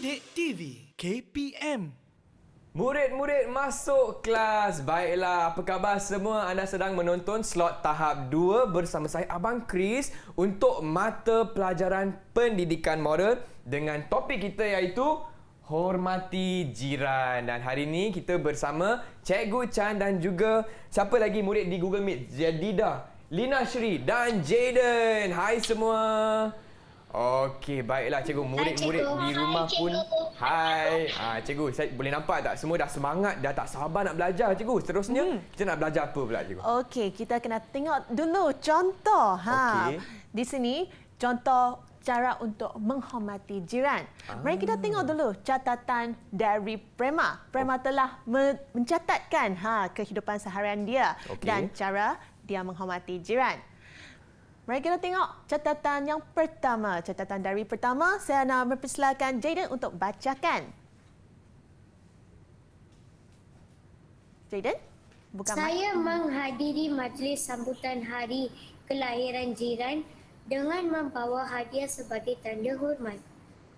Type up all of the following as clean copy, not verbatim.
Didik TV KPM. Murid-murid masuk kelas. Baiklah, apa khabar semua? Anda sedang menonton slot tahap 2 bersama saya Abang Chris untuk mata pelajaran pendidikan moral dengan topik kita iaitu hormati jiran. Dan hari ini kita bersama Cikgu Chan dan juga siapa lagi murid di Google Meet? Jadidah, Lina Shri dan Jayden. Hai semua. Okey, baiklah cikgu. Murid-murid di rumah pun hai. Cikgu, saya boleh nampak tak semua dah semangat, dah tak sabar nak belajar cikgu. Seterusnya kita nak belajar apa pula cikgu? Okey, kita kena tengok dulu contoh. Okey. Di sini contoh cara untuk menghormati jiran. Mari kita tengok dulu catatan dari Prema. Prema telah mencatatkan kehidupan seharian dia dan cara dia menghormati jiran. Mari kita tengok catatan yang pertama. Catatan dari pertama, saya nak mempersilakan Jayden untuk bacakan. Jayden, buka mic. Saya menghadiri majlis sambutan hari kelahiran jiran dengan membawa hadiah sebagai tanda hormat.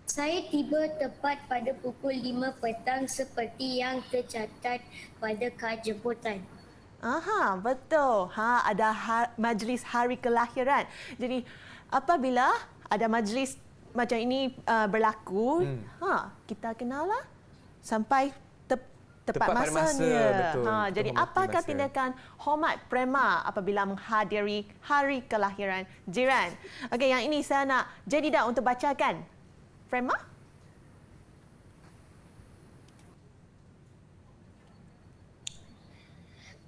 Saya tiba tepat pada pukul 5 petang seperti yang tercatat pada kad jemputan. Aha, betul. Ada majlis hari kelahiran. Jadi apabila ada majlis macam ini berlaku, kita kenalah sampai tepat masanya. Betul. Jadi apakah tindakan hormat Prema apabila menghadiri hari kelahiran jiran? Okey, yang ini saya nak Jadidah untuk bacakan. Prema?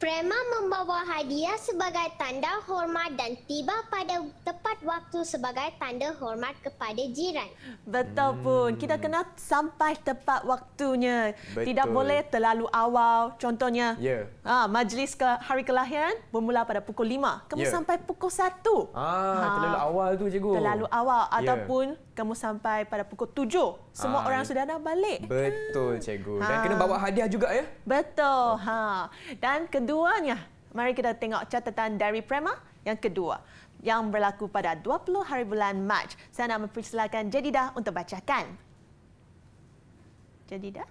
Prema membawa hadiah sebagai tanda hormat dan tiba pada tepat waktu sebagai tanda hormat kepada jiran. Betul pun. Kita kena sampai tepat waktunya. Betul. Tidak boleh terlalu awal. Contohnya, majlis hari kelahiran bermula pada pukul 5. Kamu sampai pukul 1. Terlalu awal tu cikgu. Terlalu awal. Ataupun kamu sampai pada pukul 7. Semua orang sudah nak balik. Betul cikgu. Dan kena bawa hadiah juga ya? Betul. Dan keduanya, mari kita tengok catatan dari Prema yang kedua yang berlaku pada 20 hari bulan Mac. Saya nak mempersilakan Jadidah untuk bacakan. Jadidah?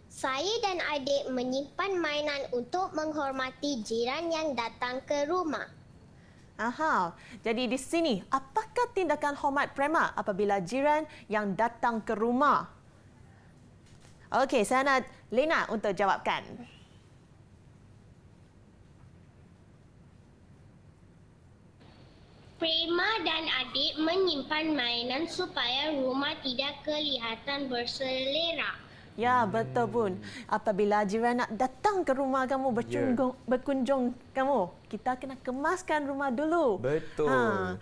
Saya dan adik menyimpan mainan untuk menghormati jiran yang datang ke rumah. Jadi di sini, apakah tindakan hormat Prema apabila jiran yang datang ke rumah? Okey, saya nak Lina untuk jawabkan. Prema dan adik menyimpan mainan supaya rumah tidak kelihatan berselera. Ya, betul pun. Apabila jiran nak datang ke rumah kamu, berkunjung kamu, kita kena kemaskan rumah dulu. Betul.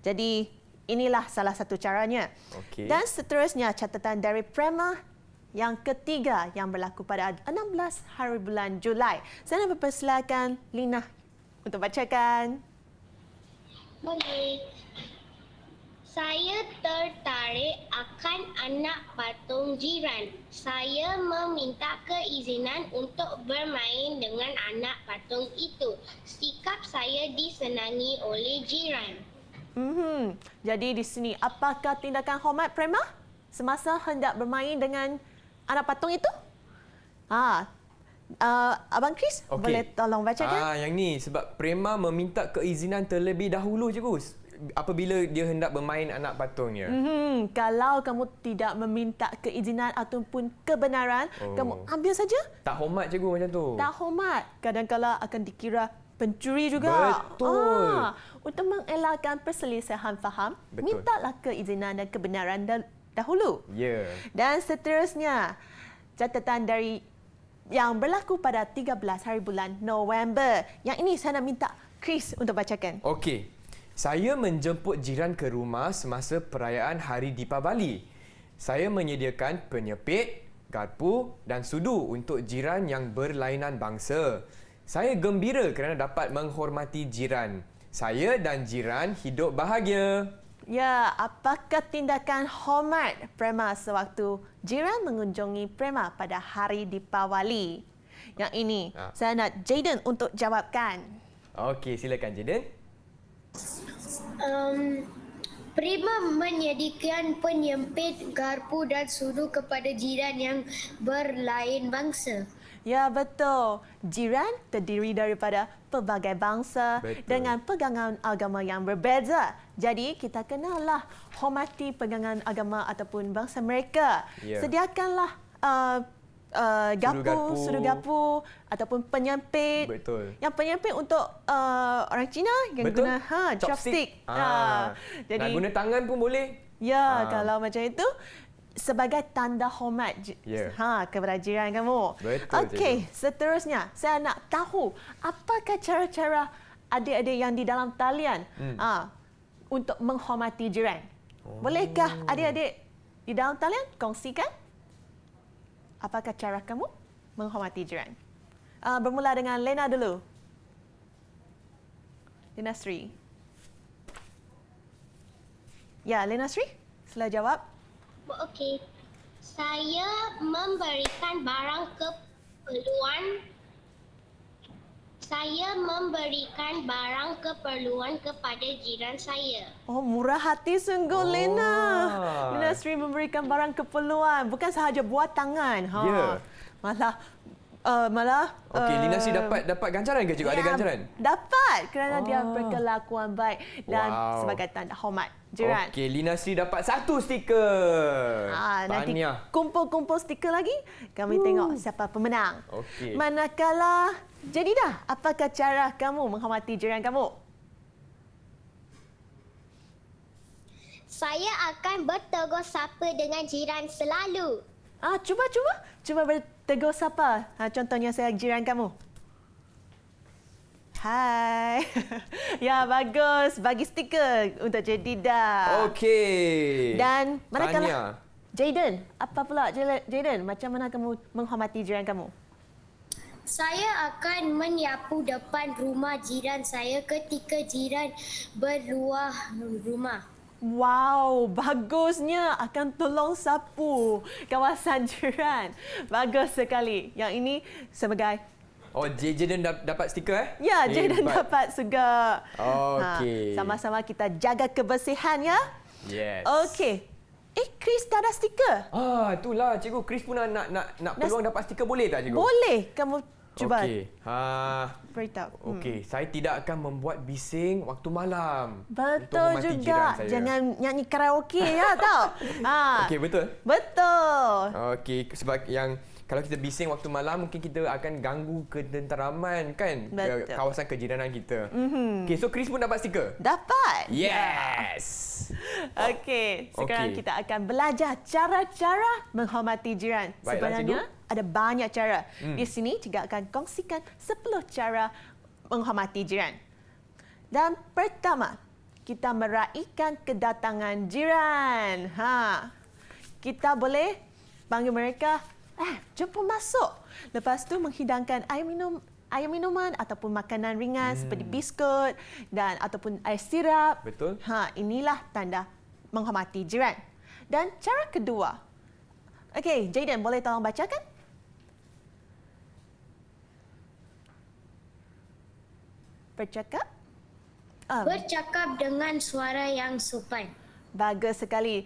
Jadi, inilah salah satu caranya. Okey. Dan seterusnya, catatan dari Prema yang ketiga yang berlaku pada 16 hari bulan Julai. Saya nak mempersilakan Lina untuk bacakan. Boleh. Saya tertarik akan anak patung jiran. Saya meminta keizinan untuk bermain dengan anak patung itu. Sikap saya disenangi oleh jiran. Jadi di sini, apakah tindakan hormat Prema semasa hendak bermain dengan anak patung itu? Abang Chris, boleh tolong bacakan? Yang ni sebab Prema meminta keizinan terlebih dahulu cikgu. Apabila dia hendak bermain anak patungnya. Kalau kamu tidak meminta keizinan ataupun kebenaran, kamu ambil saja. Tak hormat cikgu macam tu. Tak hormat. Kadang-kadang akan dikira pencuri juga. Betul. Untuk mengelakkan perselisihan faham, mintalah keizinan dan kebenaran dahulu. Ya. Dan seterusnya, catatan dari yang berlaku pada 13 hari bulan November. Yang ini saya nak minta Chris untuk bacakan. Okey. Saya menjemput jiran ke rumah semasa perayaan Hari Deepavali. Saya menyediakan penyepit, garpu dan sudu untuk jiran yang berlainan bangsa. Saya gembira kerana dapat menghormati jiran. Saya dan jiran hidup bahagia. Ya, apakah tindakan hormat Prema sewaktu jiran mengunjungi Prema pada Hari Deepavali? Yang ini, saya nak Jayden untuk jawabkan. Okey, silakan Jayden. Prima menyediakan penyempit, garpu dan sudu kepada jiran yang berlain bangsa. Ya, betul. Jiran terdiri daripada pelbagai bangsa Betul. dengan pegangan agama yang berbeza. Jadi, kita kenalah hormati pegangan agama ataupun bangsa mereka. Ya. Sediakanlah sudu garpu ataupun penyempit. Betul. Yang penyempit untuk orang Cina yang Betul. guna chopstick. Nak guna tangan pun boleh. Ya, kalau macam itu sebagai tanda hormat Ya. kepada jiran kamu. Betul, Okey, seterusnya saya nak tahu apakah cara-cara adik-adik yang di dalam talian untuk menghormati jiran. Bolehkah adik-adik di dalam talian kongsikan apakah cara kamu menghormati jiran? Bermula dengan Lena dulu. Lena Sri. Ya, Lena Sri, sila jawab. Okey. Saya memberikan barang keperluan. Saya memberikan barang keperluan kepada jiran saya. Oh, murah hati sungguh Lena. Lena Sri memberikan barang keperluan, bukan sahaja buat tangan. Ya. Malah Okey, Lina Sri dapat ganjaran ke juga? Ada ganjaran? Dapat kerana dia berkelakuan baik dan Wow. sebagai tanda hormat jiran. Okey, Lina Sri dapat 1 stiker. Nanti Tahniah. kumpul-kumpul stiker lagi, kami tengok siapa pemenang. Okey. Manakala Jadidah, apakah cara kamu menghormati jiran kamu? Saya akan bertegur sapa dengan jiran selalu. Cuba bertegur sapa. Contohnya saya jiran kamu. Hai. Ya, bagus. Bagi stiker untuk Jadidah. Okey. Dan manakala Tahniah. Jayden, apa pula Jayden? Macam mana kamu menghormati jiran kamu? Saya akan menyapu depan rumah jiran saya ketika jiran berluar rumah. Wow, bagusnya akan tolong sapu kawasan jiran. Bagus sekali. Yang ini sebagai Jayden dapat stiker Ya, Jayden Hebat. dapat juga. Okey. Sama-sama kita jaga kebersihan ya. Yes. Okey. Chris dah ada stiker. Itulah cikgu. Chris pun nak peluang dapat stiker, boleh tak cikgu? Boleh kamu cuba Okey. beritahu. Okey, saya tidak akan membuat bising waktu malam. Untuk Betul menghormati juga. jiran saya. Jangan nyanyi karaoke ya, tahu. Okey, betul. Betul. Okey, sebab yang kalau kita bising waktu malam, mungkin kita akan ganggu ketenteraman kan? Betul. Kawasan kejiranan kita. Okey, so Chris pun dapat stiker? Dapat. Yes! Okey, sekarang Okey. kita akan belajar cara-cara menghormati jiran. Baiklah, Sebenarnya ada banyak cara. Di sini juga akan kongsikan 10 cara menghormati jiran. Dan pertama, kita meraihkan kedatangan jiran. Kita boleh panggil mereka, jumpa masuk. Lepas tu menghidangkan air minuman ataupun makanan ringan seperti biskut dan ataupun air sirap. Betul. Inilah tanda menghormati jiran. Dan cara kedua. Okey, Jayden boleh tolong bacakan? Bercakap? Bercakap dengan suara yang sopan. Bagus sekali.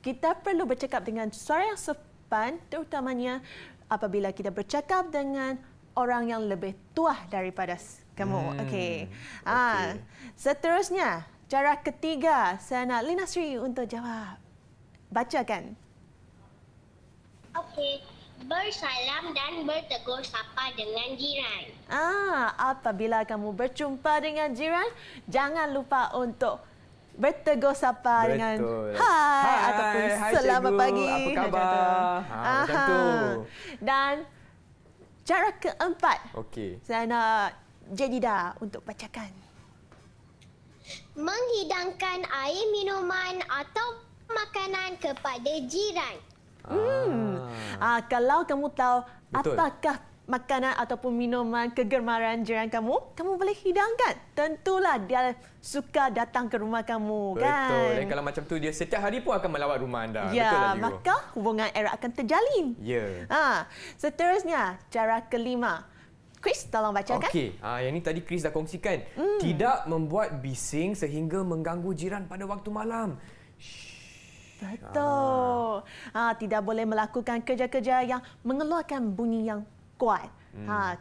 Kita perlu bercakap dengan suara yang sopan, terutamanya apabila kita bercakap dengan orang yang lebih tua daripada kamu. Okey. okey. Seterusnya, cara ketiga, saya nak Lina Sri untuk jawab. Bacakan. Okey. Bersalam dan bertegur sapa dengan jiran. Apabila kamu berjumpa dengan jiran, jangan lupa untuk bertegur sapa dengan hai ataupun selamat cikgu. pagi. Apa khabar? Macam tu. Dan cara keempat, Okey. saya nak Jadidah untuk bacakan. Menghidangkan air minuman atau makanan kepada jiran. Kalau kamu tahu Betul. apakah makanan ataupun minuman kegemaran jiran kamu, kamu boleh hidangkan. Tentulah dia suka datang ke rumah kamu, kan? Betul. Dan kalau macam tu, dia setiap hari pun akan melawat rumah anda. Betul Ya, tak, cikgu? maka hubungan erat akan terjalin. Ya. Seterusnya, cara kelima. Chris, tolong bacakan. Okey, yang ni tadi Chris dah kongsikan. Tidak membuat bising sehingga mengganggu jiran pada waktu malam. Betul. Tidak boleh melakukan kerja-kerja yang mengeluarkan bunyi yang kuat.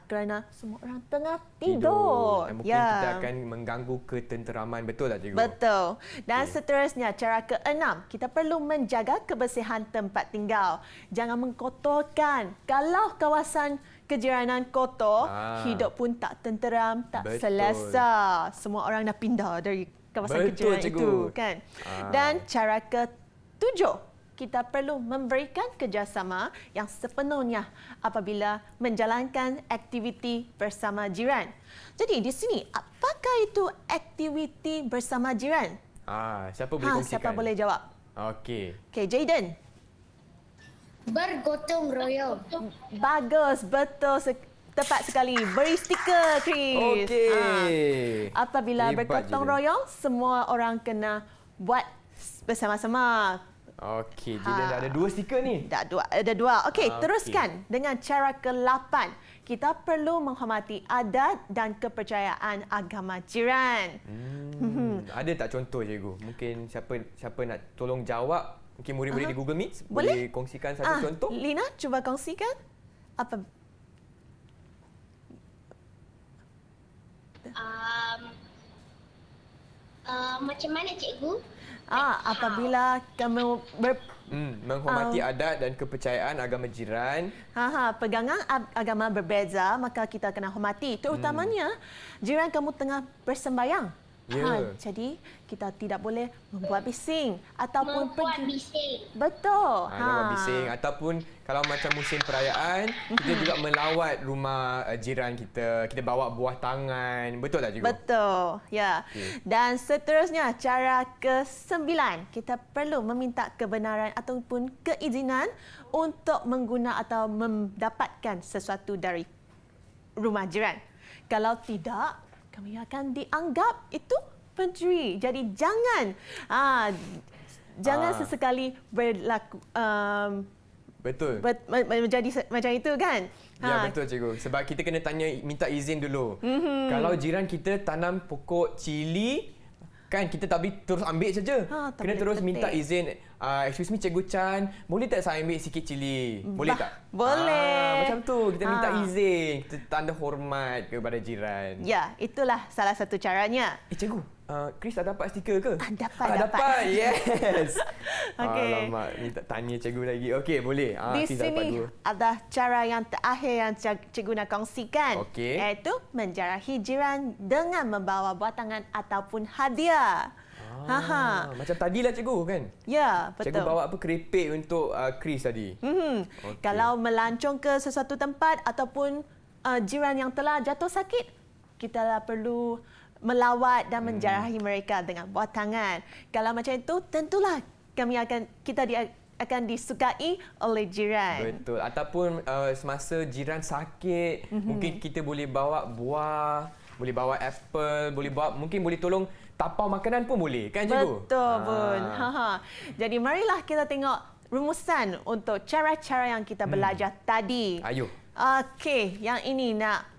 Kerana semua orang tengah tidur. Dan mungkin kita akan mengganggu ketenteraman. Betul tak, cikgu? Betul. Dan seterusnya, cara ke-6, kita perlu menjaga kebersihan tempat tinggal. Jangan mengkotorkan. Kalau kawasan kejiranan kotor, hidup pun tak tenteram, tak selesa. Semua orang dah pindah dari kawasan kejiranan itu, kan? Dan cara ke-7, kita perlu memberikan kerjasama yang sepenuhnya apabila menjalankan aktiviti bersama jiran. Jadi di sini, apakah itu aktiviti bersama jiran? Siapa boleh kongsikan? Siapa boleh jawab? Okey. Okey, Jayden. Bergotong royong. Bagus, betul. Tepat sekali. Beri stiker, Chris. Okey. Apabila Hebat, bergotong Jayden. royong, semua orang kena buat bersama-sama. Okey, Jayden dah ada 2 stiker ni. Ada dua. Okey, Okey. teruskan dengan cara ke-8. Kita perlu menghormati adat dan kepercayaan agama jiran. Ada tak contoh, cikgu? Mungkin siapa nak tolong jawab? Mungkin murid-murid di Google Meet Boleh. boleh kongsikan satu contoh? Lina, cuba kongsikan. Apa? Macam mana cikgu? Apabila kamu Menghormati adat dan kepercayaan agama jiran. pegangan agama berbeza, maka kita kena hormati. Terutamanya jiran kamu tengah bersembayang. Ya. Jadi kita tidak boleh membuat bising ataupun Membuat pergi. bising. Betul. Membuat bising ataupun kalau macam musim perayaan, kita juga melawat rumah jiran kita. Kita bawa buah tangan. Betul tak, cikgu? Betul. Ya. Okey. Dan seterusnya, cara ke-9, kita perlu meminta kebenaran ataupun keizinan untuk mengguna atau mendapatkan sesuatu dari rumah jiran. Kalau tidak, kami akan dianggap itu pencuri. Jadi jangan sesekali berlaku Betul. menjadi macam itu, kan? Ya, betul, cikgu. Sebab kita kena minta izin dulu. Kalau jiran kita tanam pokok cili, kan kita tak boleh terus ambil saja. Tak Kena boleh terus petik. minta izin. Excuse me, Cikgu Chan, boleh tak saya ambil sikit cili? Boleh tak? Boleh. Macam tu, kita minta izin. Kita tanda hormat kepada jiran. Ya, itulah salah satu caranya. Cikgu, Chris dah dapat stiker ke? Dapat. Dapat, yes. Okey. Alamak, minta tanya cikgu lagi. Okey, boleh. Di Chris dah dapat sini 2. ada cara yang terakhir yang cikgu nak kongsikan. Okey. Iaitu menjarahi jiran dengan membawa buah tangan ataupun hadiah. Macam tadilah cikgu, kan? Ya, betul. Cikgu bawa apa? Keripik untuk Chris tadi. Okey. Kalau melancong ke sesuatu tempat ataupun jiran yang telah jatuh sakit, kita perlu melawat dan menjarahi mereka dengan buah tangan. Kalau macam itu, tentulah kita akan disukai oleh jiran. Betul. Ataupun semasa jiran sakit, mungkin kita boleh bawa buah, boleh bawa apple, mungkin boleh tolong tapau makanan pun boleh, kan, cikgu? Betul pun. Jadi marilah kita tengok rumusan untuk cara-cara yang kita belajar tadi. Ayo. Okey, yang ini nak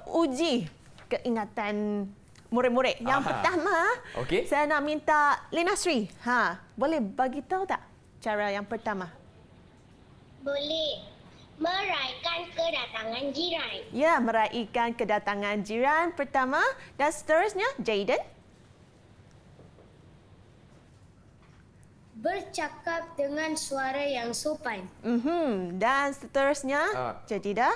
uji keingatan murid-murid. Yang pertama, Okey. saya nak minta Lina Sri. Boleh bagi tahu tak cara yang pertama? Boleh. Meraihkan kedatangan jiran. Ya, meraihkan kedatangan jiran pertama dan seterusnya, Jayden. Bercakap dengan suara yang sopan. Dan seterusnya, Jadidah.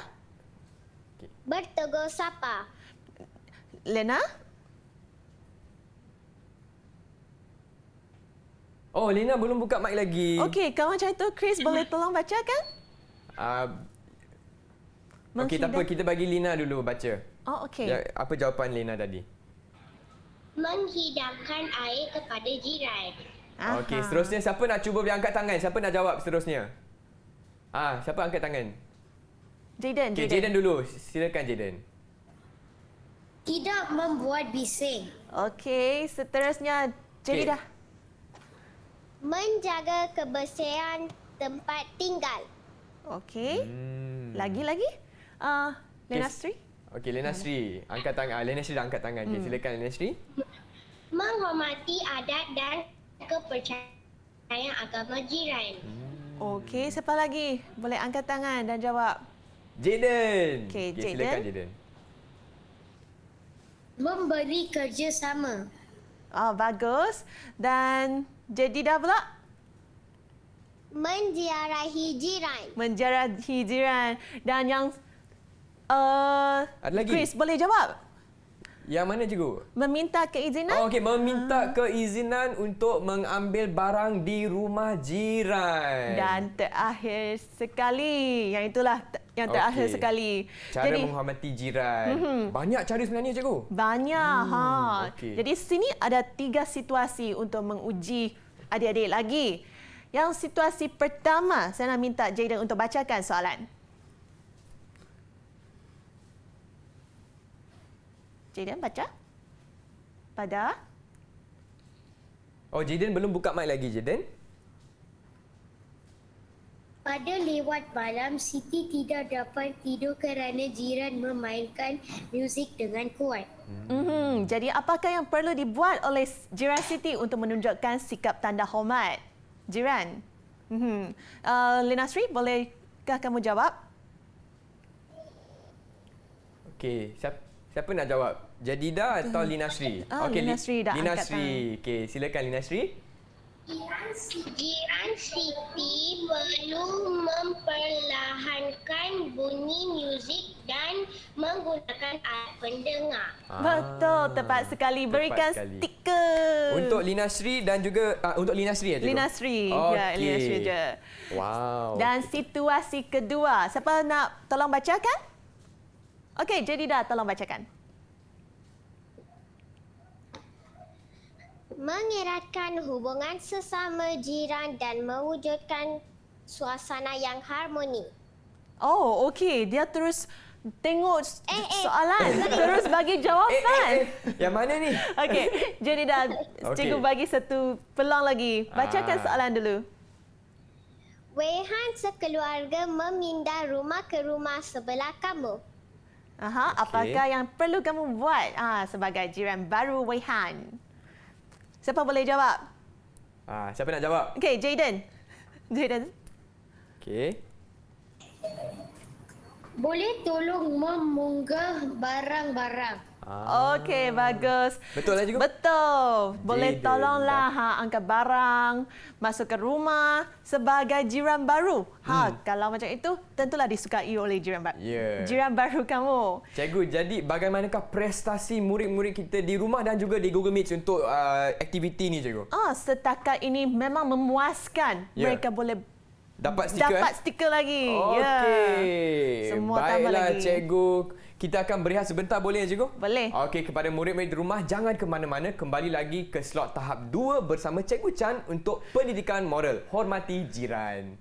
Bertegur sapa. Lena. Oh, Lina belum buka mic lagi. Okey, kalau macam itu, Chris boleh tolong bacakan? Okey, tak apa. Kita bagi Lina dulu baca. Oh, okey. Ya, apa jawapan Lina tadi? Menghidangkan air kepada jiran. Okey, seterusnya siapa nak cuba boleh angkat tangan? Siapa nak jawab seterusnya? Siapa angkat tangan? Jayden. Okey, Jayden dulu. Silakan, Jayden. Tidak membuat bising. Okey, seterusnya, Jadidah. Menjaga kebersihan tempat tinggal. Okey. Lagi-lagi. Lena Sri? Okey, Lena Sri. Angkat tangan. Lena Sri dah angkat tangan. Okay, silakan Lena Sri. Menghormati adat dan kepercayaan agama jiran. Okey, siapa lagi? Boleh angkat tangan dan jawab. Jaden. Okey, silakan Jaden. Jaden. Memberi kerjasama. Bagus. Dan Jedida pula? Menziarahi jiran. Menziarahi jiran. Dan yang Ada lagi? Chris, boleh jawab? Yang mana cikgu? Meminta keizinan? Okey, meminta keizinan untuk mengambil barang di rumah jiran. Dan terakhir sekali, yang itulah yang terakhir Okey. sekali. Cara menghormati jiran. Banyak cara sebenarnya cikgu. Banyak. okey. Jadi sini ada 3 situasi untuk menguji adik-adik lagi. Yang situasi pertama, saya nak minta Jaden untuk bacakan soalan. Jaden baca. Pada. Oh, Jaden belum buka mic lagi, Jaden. Pada lewat malam, Siti tidak dapat tidur kerana jiran memainkan muzik dengan kuat. Jadi apakah yang perlu dibuat oleh jiran Siti untuk menunjukkan sikap tanda hormat jiran? Lena Sri, bolehkah kamu jawab? Okey, siapa nak jawab? Jadida atau Lina Sri? Okey, Lina Sri dah Lina angkat Sri. Okey, silakan Lina Sri. Jiran Siti perlu memperlahankan bunyi muzik dan menggunakan alat pendengar. Betul, tepat sekali. Berikan sekali. stiker. Untuk Lina Sri dan juga untuk Lina Sri ya, cikgu? Lina Sri. Okey. Ya, Lina Sri je. Wow. Dan situasi kedua, siapa nak tolong bacakan? Okey, Jadida tolong bacakan. Mengeratkan hubungan sesama jiran dan mewujudkan suasana yang harmoni. Oh, okey. Dia terus tengok soalan, terus bagi jawapan. Yang mana ni? Okey, Jadida, cikgu Okey. bagi satu peluang lagi. Bacakan soalan dulu. Wehan sekeluarga memindah rumah ke rumah sebelah kamu. Apakah yang perlu kamu buat sebagai jiran baru Wehan? Siapa boleh jawab? Siapa nak jawab? Okey, Jaden. Jaden. Okey. Boleh tolong memunggah barang-barang. Okey, bagus. Betul lah, cikgu? Betul. Boleh Jaden tolonglah angkat barang, masuk ke rumah sebagai jiran baru. Kalau macam itu, tentulah disukai oleh jiran baru. Ya. Jiran baru kamu. Cikgu, jadi bagaimanakah prestasi murid-murid kita di rumah dan juga di Google Meet untuk aktiviti ni, cikgu? Setakat ini memang memuaskan. Ya. Mereka boleh Dapat stiker? dapat stiker lagi. Okey. Semua tambah Baiklah, lagi. cikgu. Kita akan berehat sebentar, boleh ya, cikgu? Boleh. Okey, kepada murid-murid di rumah, jangan ke mana-mana. Kembali lagi ke slot tahap 2 bersama Cikgu Chan untuk pendidikan moral. Hormati jiran.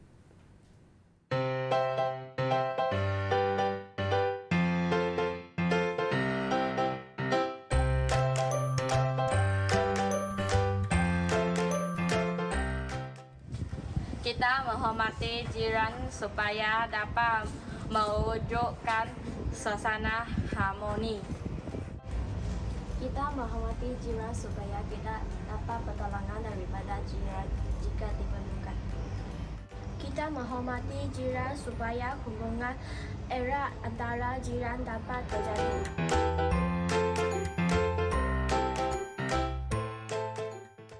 Kita menghormati jiran supaya dapat mewujudkan suasana harmoni. Kita menghormati jiran supaya kita dapat pertolongan daripada jiran jika diperlukan. Kita menghormati jiran supaya hubungan erat antara jiran dapat terjadi.